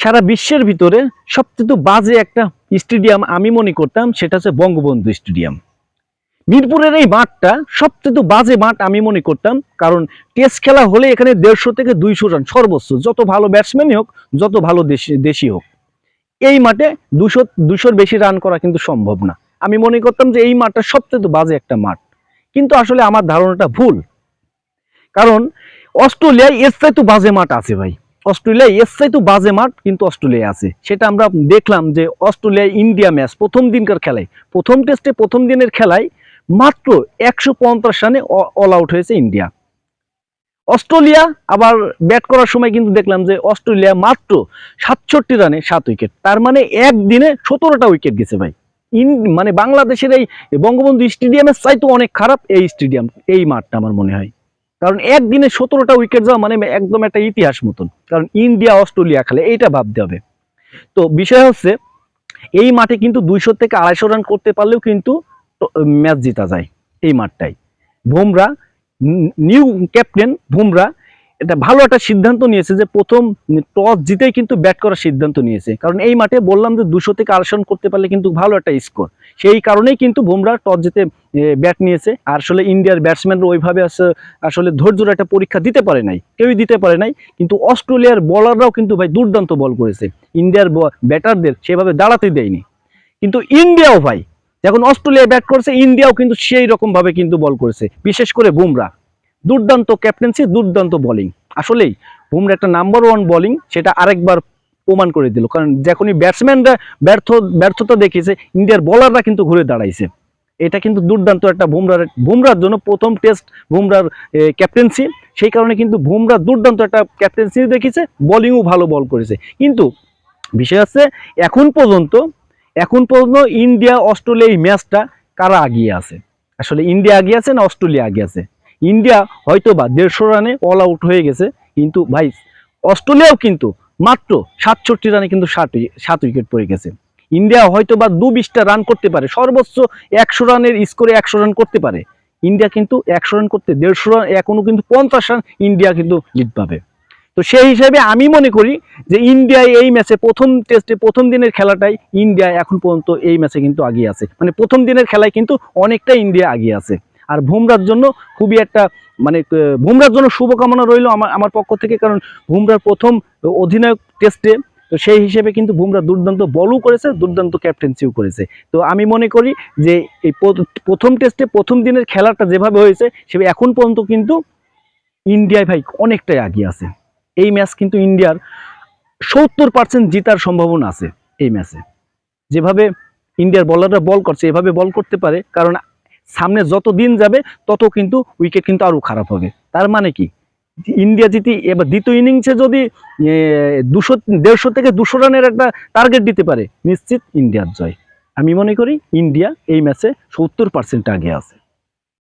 সারা বিশ্বের ভিতরে সবচেয়ে বাজে একটা স্টেডিয়াম আমি মনে করতাম সেটা হচ্ছে বঙ্গবন্ধু স্টেডিয়াম। মিরপুরের এই মাঠটা সবচেয়ে বাজে মাঠ আমি মনে করতাম, কারণ টেস্ট খেলা হলে এখানে 150 থেকে 200 রান সর্বোচ্চ, যত ভালো ব্যাটসম্যানই হোক, যত ভালো দেশি হোক, এই মাঠে 200-200-র বেশি রান করা কিন্তু সম্ভব না। আমি মনে করতাম যে এই মাঠটা সবচেয়ে বাজে একটা মাঠ, কিন্তু আসলে আমার ধারণাটা ভুল। কারণ অস্ট্রেলিয়ায় এর চাইতে বাজে মাঠ আছে ভাই, অস্ট্রেলিয়ায় এর চাইতে বাজে মাঠ কিন্তু অস্ট্রেলিয়ায় আছে। সেটা আমরা দেখলাম যে অস্ট্রেলিয়া ইন্ডিয়া ম্যাচ প্রথম দিনকার খেলায়, প্রথম টেস্টে প্রথম দিনের খেলায় মাত্র 150 রানে অল আউট হয়েছে ইন্ডিয়া। অস্ট্রেলিয়া আবার ব্যাট করার সময় কিন্তু দেখলাম যে অস্ট্রেলিয়া মাত্র 67 রানে 7 উইকেট, তার মানে একদিনে 17টা উইকেট গেছে ভাই। মানে বাংলাদেশের এই বঙ্গবন্ধু স্টেডিয়ামের চাইতে অনেক খারাপ এই স্টেডিয়াম, এই মাঠটা আমার মনে হয়। কারণ একদিনে 17টা উইকেট যাওয়া মানে একদম একটা ইতিহাস মতন, কারণ ইন্ডিয়া অস্ট্রেলিয়া খেলে, এইটা ভাবতে হবে। তো বিষয় হচ্ছে এই মাঠে কিন্তু 200 থেকে 250 রান করতে পারলেও কিন্তু ম্যাচ জিতা যায় এই মাঠটাই। বুমরা, নিউ ক্যাপ্টেন বুমরা এটা ভালো একটা সিদ্ধান্ত নিয়েছে যে প্রথম টস জিতেই কিন্তু ব্যাট করার সিদ্ধান্ত নিয়েছে, কারণ এই মাঠে বললাম যে 200 থেকে 250 রান করতে পারলে কিন্তু ভালো একটা স্কোর, সেই কারণেই কিন্তু বুমরা টস জিতে ব্যাট নিয়েছে। আর আসলে ইন্ডিয়ার ব্যাটসম্যানরা ওইভাবে আসলে ধৈর্যের একটা পরীক্ষা দিতে পারে নাই, কেউই দিতে পারে নাই। কিন্তু অস্ট্রেলিয়ার বলাররাও কিন্তু ভাই দুর্দান্ত বল করেছে, ইন্ডিয়ার ব্যাটারদের সেভাবে দাঁড়াতে দেয়নি। কিন্তু ইন্ডিয়াও ভাই যখন অস্ট্রেলিয়া ব্যাট করছে, ইন্ডিয়াও কিন্তু সেই রকম ভাবে কিন্তু বল করেছে, বিশেষ করে বুমরা দুর্দান্ত ক্যাপ্টেন্সি, দুর্দান্ত বোলিং। আসলেই বুমরা একটা নাম্বার 1 বোলিং, সেটা আরেকবার প্রমাণ করে দিল। কারণ যখনই ব্যাটসম্যানরা ব্যর্থতা দেখিয়েছে, ইন্ডিয়ার বোলাররা কিন্তু ঘুরে দাঁড়াইছে। এটা কিন্তু দুর্দান্ত একটা বুমরার জন্য প্রথম টেস্ট বুমরার ক্যাপ্টেন্সি, সেই কারণে কিন্তু বুমরা দুর্দান্ত একটা ক্যাপ্টেন্সি দেখিয়েছে, বোলিংও ভালো বল করেছে। কিন্তু বিষয় হচ্ছে এখন পর্যন্ত ইন্ডিয়া অস্ট্রেলিয়া এই ম্যাচটা কারা আগিয়ে আছে? আসলে ইন্ডিয়া আগিয়ে আছে না অস্ট্রেলিয়া আগিয়ে আছে? ইন্ডিয়া হয়তো বা 150 রানে অল আউট হয়ে গেছে, কিন্তু ভাই অস্ট্রেলিয়াও কিন্তু মাত্র 67 রানে কিন্তু 7 উইকেট পড়ে গেছে। ইন্ডিয়া হয়তো বা 220টা রান করতে পারে, সর্বোচ্চ 100 রানের স্কোরে 100 রান করতে পারে। ইন্ডিয়া কিন্তু 100 রান করতে 150 রান, এখনো কিন্তু 50 রান ইন্ডিয়া কিন্তু লিড পাবে। তো সেই হিসাবে আমি মনে করি যে ইন্ডিয়া এই ম্যাচে প্রথম টেস্টে প্রথম দিনের খেলাটাই ইন্ডিয়া এখন পর্যন্ত এই ম্যাচে কিন্তু আগিয়ে আছে, মানে প্রথম দিনের খেলায় কিন্তু অনেকটা ইন্ডিয়া আগিয়ে আছে। আর বুমরার জন্য খুবই একটা মানে বুমরার জন্য শুভকামনা রইল আমার পক্ষ থেকে, কারণ বুমরার প্রথম অধিনায়ক টেস্টে, তো সেই হিসেবে কিন্তু বুমরা দুর্দান্ত বলও করেছে, দুর্দান্ত ক্যাপ্টেন্সিও করেছে। তো আমি মনে করি যে এই প্রথম টেস্টে প্রথম দিনের খেলাটা যেভাবে হয়েছে, সেভাবে এখন পর্যন্ত কিন্তু ইন্ডিয়ায় ভাই অনেকটাই আগিয়ে আছে। এই ম্যাচ কিন্তু ইন্ডিয়ার 70% জিতার সম্ভাবনা আছে এই ম্যাচে। যেভাবে ইন্ডিয়ার বলাররা বল করছে, এভাবে বল করতে পারে, কারণ সামনে যত দিন যাবে তত কিন্তু উইকেট কিন্তু আরো খারাপ হবে। তার মানে কি, ইন্ডিয়া যদি এবার দ্বিতীয় ইনিংসে যদি 150 থেকে 200 রানের একটা টার্গেট দিতে পারে, নিশ্চিত ইন্ডিয়ার জয়। আমি মনে করি ইন্ডিয়া এই ম্যাচে 70% আগে আছে।